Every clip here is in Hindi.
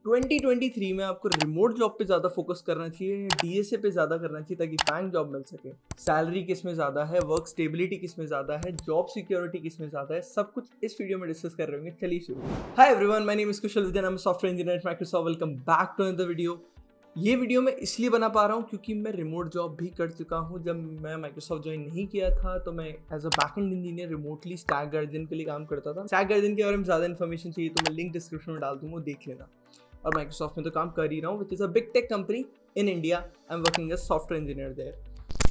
2023 में आपको रिमोट जॉब पे ज़्यादा फोकस करना चाहिए या डीएसए पे ज़्यादा करना चाहिए ताकि फैंग जॉब मिल सके। सैलरी किस में ज़्यादा है, वर्क स्टेबिलिटी किस में ज़्यादा है, जॉब सिक्योरिटी किस में ज़्यादा है, सब कुछ इस वीडियो में डिस्कस कर रहे होंगे। चलिए शुरू। Hi everyone, my name is Kushal Vidya, I am software engineer at Microsoft. Welcome back to another video. ये वीडियो मैं इसलिए बना पा रहा हूँ क्योंकि मैं रिमोट जॉब भी कर चुका हूँ। जब मैं माइक्रोसॉफ्ट ज्वाइन नहीं किया था तो मैं as a backend engineer remotely Stack Guardian के लिए काम करता था। स्टैक गार्डियन के बारे में ज़्यादा इन्फॉर्मेशन चाहिए तो मैं लिंक डिस्क्रिप्शन में डाल दूँगा, देख लेना। और माइक्रोसॉफ्ट में तो काम कर ही रहा हूँ, which is a big tech company in India. I am working as software engineer there.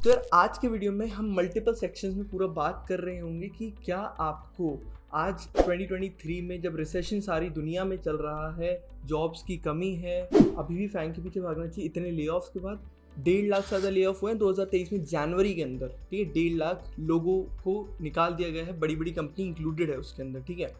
तो यार आज के वीडियो में हम मल्टीपल सेक्शंस में पूरा बात कर रहे होंगे कि क्या आपको आज 2023 में जब रिसेशन सारी दुनिया में चल रहा है, जॉब्स की कमी है, अभी भी फैंग के पीछे भागना चाहिए। इतने ले ऑफ्स के बाद 1.5 लाख से ज़्यादा ले ऑफ हुए हैं 2023 में जनवरी के अंदर, ठीक है। 1.5 लाख लोगों को निकाल दिया गया है, बड़ी बड़ी कंपनी इंक्लूडेड है उसके अंदर, ठीक है।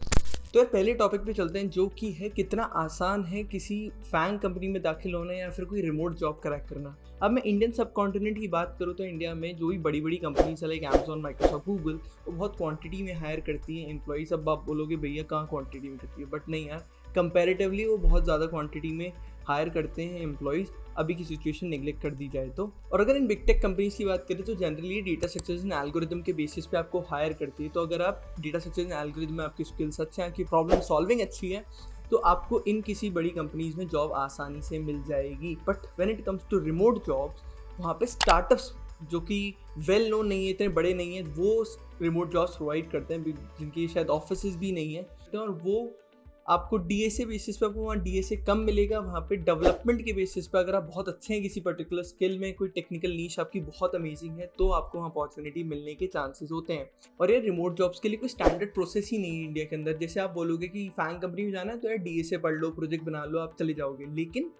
तो यार पहले टॉपिक पे चलते हैं जो कि है कितना आसान है किसी फैंग कंपनी में दाखिल होना या फिर कोई रिमोट जॉब क्रैक करना। अब मैं इंडियन सब कॉन्टिनेंट की बात करूँ तो इंडिया में जो भी बड़ी बड़ी कंपनीज है लाइक अमेजॉन, माइक्रोसॉफ्ट, गूगल, वो बहुत क्वांटिटी में हायर करती हैं एम्प्लॉइज। अब आप बोलोगे भैया कहाँ क्वांटिटी में करती है, बट नहीं यार, कंपैरेटिवली वो बहुत ज़्यादा क्वांटिटी में हायर करते हैं एम्प्लॉइज़, अभी की सिचुएशन नेग्लेक्ट कर दी जाए तो। और अगर इन बिग टेक कंपनीज की बात करें तो generally data structures and algorithm के बेसिस पे आपको हायर करती है। तो अगर आप डेटा स्ट्रक्चर्स एंड एल्गोरिथम में आपकी स्किल्स अच्छे हैं, आपकी प्रॉब्लम सॉल्विंग अच्छी है, तो आपको इन किसी बड़ी कंपनीज में जॉब आसानी से मिल जाएगी। But when it comes to remote jobs, वहाँ पे स्टार्टअप्स जो कि वेल नोन नहीं है, इतने बड़े नहीं है, वो रिमोट जॉब्स प्रोवाइड करते हैं जिनकी शायद ऑफिस भी नहीं है। और वो आपको डीएसए बेसिस पे, आपको वहाँ डीएसए कम मिलेगा। वहाँ पे डेवलपमेंट के बेसिस पे अगर आप बहुत अच्छे हैं किसी पर्टिकुलर स्किल में, कोई टेक्निकल नीश आपकी बहुत अमेजिंग है, तो आपको वहाँ अपॉर्चुनिटी मिलने के चांसेस होते हैं। और ये रिमोट जॉब्स के लिए कोई स्टैंडर्ड प्रोसेस ही नहीं है इंडिया के अंदर। जैसे आप बोलोगे कि फैंग कंपनी में जाना है तो यार डीएसए पढ़ लो, प्रोजेक्ट बना लो, आप चले जाओगे। लेकिन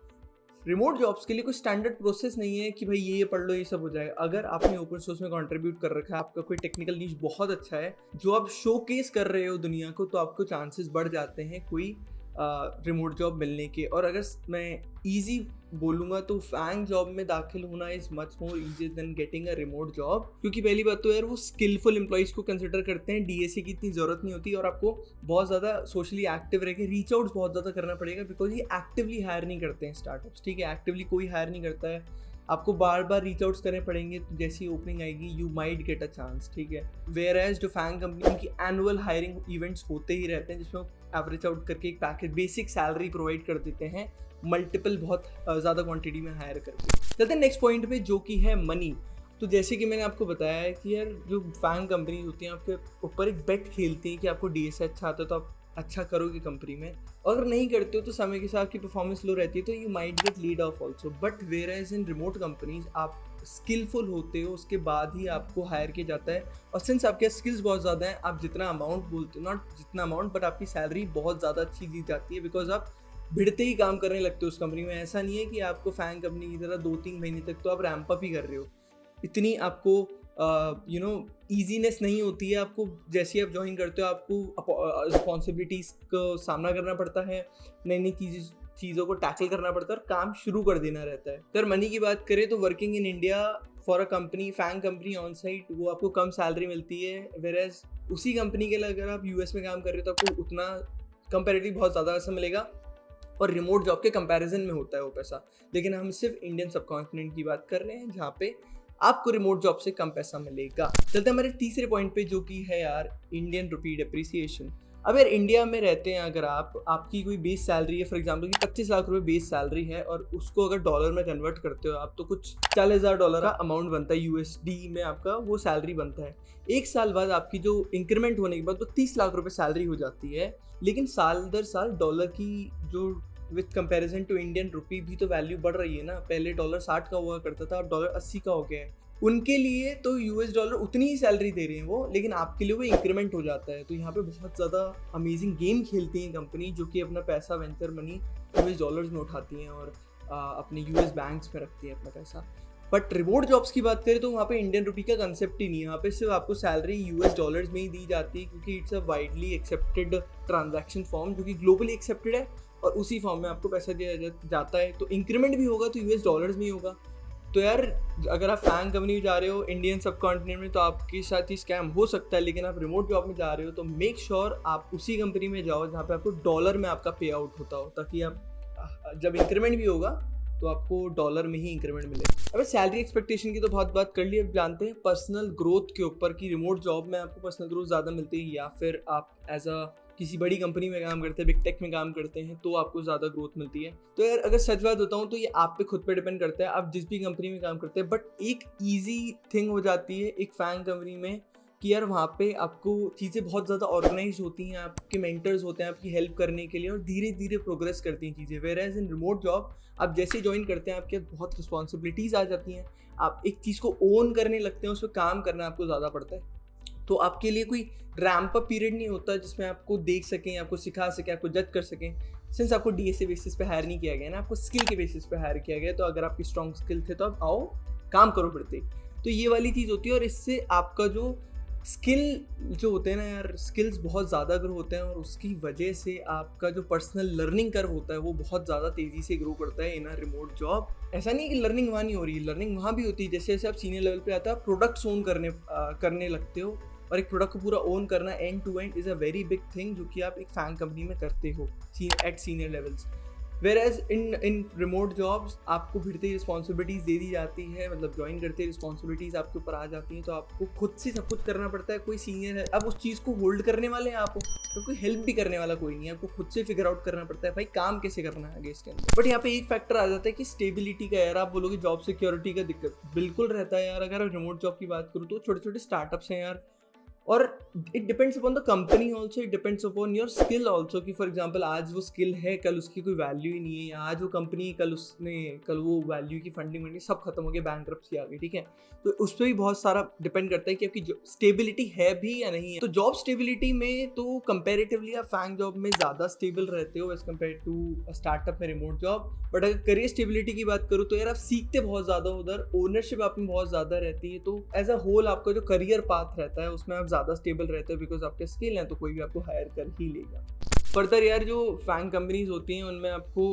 रिमोट जॉब्स के लिए कोई स्टैंडर्ड प्रोसेस नहीं है कि भाई ये पढ़ लो, ये सब हो जाएगा। अगर आपने ओपन सोर्स में कंट्रीब्यूट कर रखा है, आपका कोई टेक्निकल नीश बहुत अच्छा है जो आप शोकेस कर रहे हो दुनिया को, तो आपको चांसेस बढ़ जाते हैं कोई रिमोट जॉब मिलने के। और अगर मैं इजी बोलूँगा तो फैंग जॉब में दाखिल होना is much more easy than getting a remote job, क्योंकि पहली बात तो यार वो स्किलफुल एम्प्लॉइज़ को कंसिडर करते हैं, डीएसए की इतनी ज़रूरत नहीं होती। और आपको बहुत ज़्यादा सोशली एक्टिव रह के रीच आउट बहुत ज़्यादा करना पड़ेगा, बिकॉज ये एक्टिवली हायर नहीं करते हैं स्टार्टअप्स, ठीक है। एक्टिवली कोई हायर नहीं करता है, आपको बार बार रीच आउट्स करने पड़ेंगे। तो जैसी ओपनिंग आएगी you might get a chance, ठीक है। वेयर एज जो फैंग कंपनी की एनुअल हायरिंग इवेंट्स होते ही रहते हैं, जिसमें एवरेज आउट करके एक पैकेज बेसिक सैलरी प्रोवाइड कर देते हैं, मल्टीपल बहुत ज़्यादा क्वांटिटी में हायर करके। चलते हैं नेक्स्ट पॉइंट पे जो कि है मनी। तो जैसे कि मैंने आपको बताया है कि यार जो फैंग कंपनीज होती हैं आपके ऊपर एक बेट खेलती हैं कि आपको डीएसए अच्छा आता है तो आप अच्छा करोगे कंपनी में, और अगर नहीं करते हो तो समय के साथ आपकी परफॉर्मेंस लो रहती है तो you might get laid off also. But whereas in remote companies आप स्किलफुल होते हो, उसके बाद ही आपको हायर किया जाता है। और सिंस आपके स्किल्स बहुत ज़्यादा हैं, आप जितना अमाउंट बोलते हो, नॉट जितना अमाउंट, बट आपकी सैलरी बहुत ज़्यादा अच्छी दी जाती है, बिकॉज आप भिड़ते ही काम करने लगते हो उस कंपनी में। ऐसा नहीं है कि आपको फैंग कंपनी की तरह 2-3 महीने तक तो आप रैंप अप ही कर रहे हो, इतनी आपको ईजीनेस नहीं होती है। आपको जैसे ही आप ज्वाइन करते हो आपको रिस्पॉन्सिबिलिटीज़ का सामना करना पड़ता है, नई नई चीज़ों को टैकल करना पड़ता है और काम शुरू कर देना रहता है। अगर मनी की बात करें तो working in India for a company, FAANG company on site, वो आपको कम सैलरी मिलती है। वेयरएज उसी कंपनी के लिए अगर आप यूएस में काम कर रहे हो तो आपको उतना कंपैरेटिवली बहुत ज़्यादा पैसा मिलेगा, और रिमोट जॉब के कंपैरिजन में होता है वो पैसा। लेकिन हम सिर्फ इंडियन सब कॉन्टिनेंट की बात कर रहे हैं जहाँ पे आपको रिमोट जॉब से कम पैसा मिलेगा। चलते हैं हमारे तीसरे पॉइंट पे जो कि है यार इंडियन रुपी डेप्रिसिएशन। अब यार इंडिया में रहते हैं अगर आपकी कोई बेस सैलरी है, फॉर एग्जांपल कि 25 लाख रुपए बेस सैलरी है, और उसको अगर डॉलर में कन्वर्ट करते हो आप तो कुछ $40,000 का अमाउंट बनता है, यूएसडी में आपका वो सैलरी बनता है। एक साल बाद आपकी जो इंक्रीमेंट होने के बाद तो 30 लाख रुपए सैलरी हो जाती है। लेकिन साल दर साल डॉलर की जो with comparison to Indian rupee भी तो वैल्यू बढ़ रही है ना। पहले डॉलर 60 का हुआ करता था, अब डॉलर 80 का हो गया है। उनके लिए तो यूएस डॉलर उतनी ही सैलरी दे रहे हैं वो, लेकिन आपके लिए वो इंक्रीमेंट हो जाता है। तो यहाँ पे बहुत ज़्यादा अमेजिंग गेम खेलती हैं कंपनी, जो कि अपना पैसा वेंचर मनी यूएस डॉलर्स में उठाती हैं और अपने यूएस बैंक्स में रखती हैं अपना पैसा। बट रिमोट जॉब्स की बात करें तो वहाँ पे इंडियन रुपी का कंसेप्ट ही नहीं है। यहाँ पे सिर्फ आपको सैलरी यूएस डॉलर्स में ही दी जाती है, क्योंकि it's a widely accepted transaction form जो कि ग्लोबली एक्सेप्टेड है, और उसी फॉर्म में आपको पैसा दिया जाता है। तो इंक्रीमेंट भी होगा तो यूएस डॉलर्स में ही होगा। तो यार अगर आप फैंग कंपनी में जा रहे हो इंडियन सब कॉन्टिनेंट में तो आपके साथ ही स्कैम हो सकता है, लेकिन आप रिमोट जॉब में जा रहे हो तो मेक श्योर आप उसी कंपनी में जाओ जहाँ पे आपको डॉलर में आपका पे आउट होता हो, ताकि आप जब इंक्रीमेंट भी होगा तो आपको डॉलर में ही इंक्रीमेंट मिलेगा। अब सैलरी एक्सपेक्टेशन की तो बहुत बात कर ली, अब जानते हैं पर्सनल ग्रोथ के ऊपर कि रिमोट जॉब में आपको पर्सनल ग्रोथ ज़्यादा मिलती है या फिर आप एज अ किसी बड़ी कंपनी में काम करते हैं, बिग टेक में काम करते हैं तो आपको ज़्यादा ग्रोथ मिलती है। तो यार अगर सच बात बताऊँ तो ये आप पे खुद पे डिपेंड करता है, आप जिस भी कंपनी में काम करते हैं। बट एक ईजी थिंग हो जाती है एक फैंग कंपनी में कि यार वहाँ पे आपको चीज़ें बहुत ज़्यादा ऑर्गेनाइज होती हैं, आपके मेंटर्स होते हैं आपकी हेल्प करने के लिए और धीरे धीरे प्रोग्रेस करती हैं चीज़ें। Whereas in remote job आप जैसे ज्वाइन करते हैं आपके बहुत रिस्पॉन्सिबिलिटीज़ आ जाती हैं, आप एक चीज़ को ओन करने लगते हैं, उस पर काम करना आपको ज़्यादा पड़ता है। तो आपके लिए कोई रैम्प अप पीरियड नहीं होता जिसमें आपको देख सकें, आपको सिखा सकें, आपको जज कर सकें। सिंस आपको डीएसए बेसिस पे हायर नहीं किया गया ना, आपको स्किल के बेसिस पे हायर किया गया, तो अगर आपकी स्ट्रॉन्ग स्किल थे तो आप आओ काम करो फिरते। तो ये वाली चीज़ होती है और इससे आपका जो स्किल जो होते हैं ना यार, स्किल्स बहुत ज़्यादा ग्रो होते हैं और उसकी वजह से आपका जो पर्सनल लर्निंग कर्व होता है वो बहुत ज़्यादा तेज़ी से ग्रो करता है इन अ रिमोट जॉब। ऐसा नहीं है कि लर्निंग वहाँ नहीं हो रही है, लर्निंग वहाँ भी होती है। जैसे जैसे आप सीनियर लेवल पे आता है, आप प्रोडक्ट्स ओन करने लगते हो और एक प्रोडक्ट को पूरा ओन करना end to end is a very big thing जो कि आप एक फैंग कंपनी में करते हो at senior levels. Whereas in remote jobs आपको फिरते ही रिस्पॉन्सिबिलिटीज़ दे दी जाती है, मतलब ज्वाइन करते ही रिस्पॉन्सिबिलिटीज़ आपके ऊपर आ जाती हैं, तो आपको खुद से सब कुछ करना पड़ता है। कोई सीनियर है, अब उस चीज़ को होल्ड करने वाले हैं आप, तो कोई हेल्प भी करने वाला कोई नहीं है, आपको खुद से फिगर आउट करना पड़ता है भाई काम कैसे करना है आगे इसके अंदर। बट यहाँ पे एक फैक्टर आ जाता है कि स्टेबिलिटी का। यार आप बोलोगे जॉब सिक्योरिटी का दिक्कत बिल्कुल रहता है यार। अगर रिमोट जॉब की बात करूँ तो छोटे छोटे स्टार्टअप्स हैं यार, और it depends upon the company also, it depends upon your skill also कि फॉर एग्जाम्पल आज वो स्किल है कल उसकी कोई वैल्यू ही नहीं है, या आज वो कंपनी कल वो वैल्यू की फंडिंग सब खत्म हो गया, बैंकरप्सी आ गई, ठीक है। तो उस पर भी बहुत सारा डिपेंड करता है कि आपकी स्टेबिलिटी है भी या नहीं है। तो जॉब स्टेबिलिटी में तो कंपेरेटिवली आप फैंग जॉब में ज़्यादा स्टेबल रहते हो एज कम्पेयर टू स्टार्टअप में रिमोट जॉब। बट अगर करियर स्टेबिलिटी की बात करूँ तो यार आप सीखते बहुत ज़्यादा उधर, ओनरशिप आप में बहुत ज़्यादा रहती है, तो एज अ होल आपका जो करियर पाथ रहता है उसमें आप ज़्यादा स्टेबल रहते हैं बिकॉज आपके स्किल हैं, तो कोई भी आपको हायर कर ही लेगा। फर्दर यार जो फैंग कंपनीज होती हैं उनमें आपको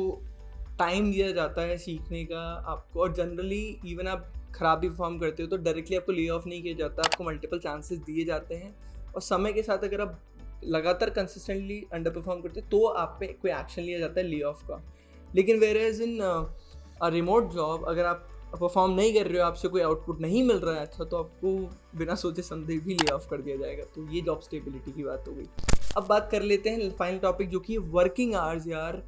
टाइम दिया जाता है सीखने का आपको, और जनरली इवन आप खराब भी परफॉर्म करते हो तो डायरेक्टली आपको ले ऑफ नहीं किया जाता, आपको मल्टीपल चांसेस दिए जाते हैं, और समय के साथ अगर आप लगातार कंसिस्टेंटली अंडर परफॉर्म करते हो तो आप पे कोई एक्शन लिया जाता है ले ऑफ का। लेकिन whereas in remote job अगर आप परफॉर्म नहीं कर रहे हो, आपसे कोई आउटपुट नहीं मिल रहा है अच्छा, तो आपको बिना सोचे समझे भी ले ऑफ कर दिया जाएगा। तो ये जॉब स्टेबिलिटी की बात हो गई। अब बात कर लेते हैं फाइनल टॉपिक जो कि वर्किंग आवर्स। यार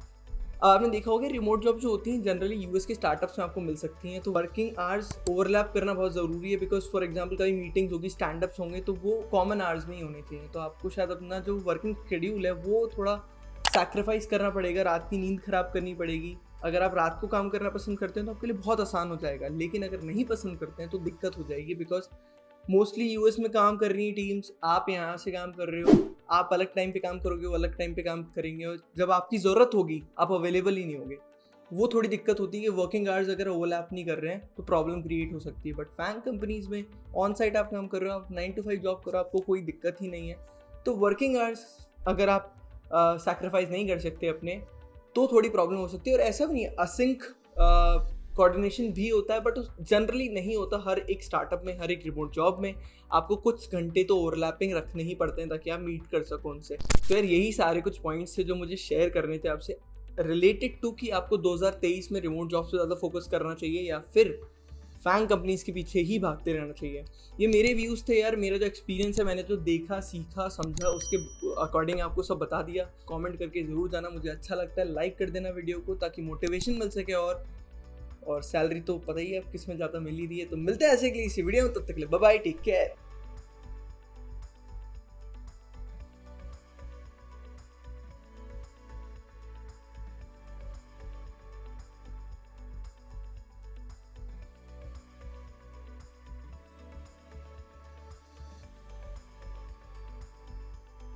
आपने देखा होगा रिमोट जॉब जो होती हैं जनरली यूएस के स्टार्टअप्स में आपको मिल सकती हैं, तो वर्किंग आवर्स ओवरलैप करना बहुत ज़रूरी है बिकॉज फॉर एग्जांपल कभी मीटिंग्स होगी, स्टैंडअप्स होंगे, तो वो कॉमन आवर्स में ही होने चाहिए। तो आपको शायद अपना जो वर्किंग शेड्यूल है वो थोड़ा सैक्रिफाइस करना पड़ेगा, रात की नींद खराब करनी पड़ेगी। अगर आप रात को काम करना पसंद करते हैं तो आपके लिए बहुत आसान हो जाएगा, लेकिन अगर नहीं पसंद करते हैं तो दिक्कत हो जाएगी बिकॉज मोस्टली यूएस में काम कर रही हैं टीम्स, आप यहाँ से काम कर रहे हो, आप अलग टाइम पे काम करोगे, वो अलग टाइम पे काम करेंगे, और जब आपकी ज़रूरत होगी आप अवेलेबल ही नहीं होंगे। वो थोड़ी दिक्कत होती है कि वर्किंग आवर्स अगर ओवरलैप नहीं कर रहे हैं तो प्रॉब्लम क्रिएट हो सकती है। बट फैंग कंपनीज में ऑन साइट आप काम कर रहे हो, आप 9 to 5 जॉब करो, आपको कोई दिक्कत ही नहीं है। तो वर्किंग आवर्स अगर आप सैक्रिफाइस नहीं कर सकते अपने तो थोड़ी प्रॉब्लम हो सकती है। और ऐसा भी नहीं है, असिंक कोऑर्डिनेशन भी होता है बट जनरली नहीं होता। हर एक स्टार्टअप में, हर एक रिमोट जॉब में आपको कुछ घंटे तो ओवरलैपिंग रखने ही पड़ते हैं ताकि आप मीट कर सको उनसे। तो यार यही सारे कुछ पॉइंट्स थे जो मुझे शेयर करने थे आपसे रिलेटेड टू कि आपको 2023 में रिमोट जॉब से ज़्यादा फोकस करना चाहिए या फिर फैंग कंपनीज के पीछे ही भागते रहना चाहिए। ये मेरे व्यूज़ थे यार, मेरा जो एक्सपीरियंस है, मैंने जो देखा, सीखा, समझा, उसके अकॉर्डिंग आपको सब बता दिया। कमेंट करके ज़रूर जाना, मुझे अच्छा लगता है। लाइक कर देना वीडियो को ताकि मोटिवेशन मिल सके, और सैलरी तो पता ही है अब किस में ज़्यादा मिल ही रही है। तो मिलते हैं ऐसे कि इसी वीडियो में, तब तक के लिए बाय बाय, टेक केयर।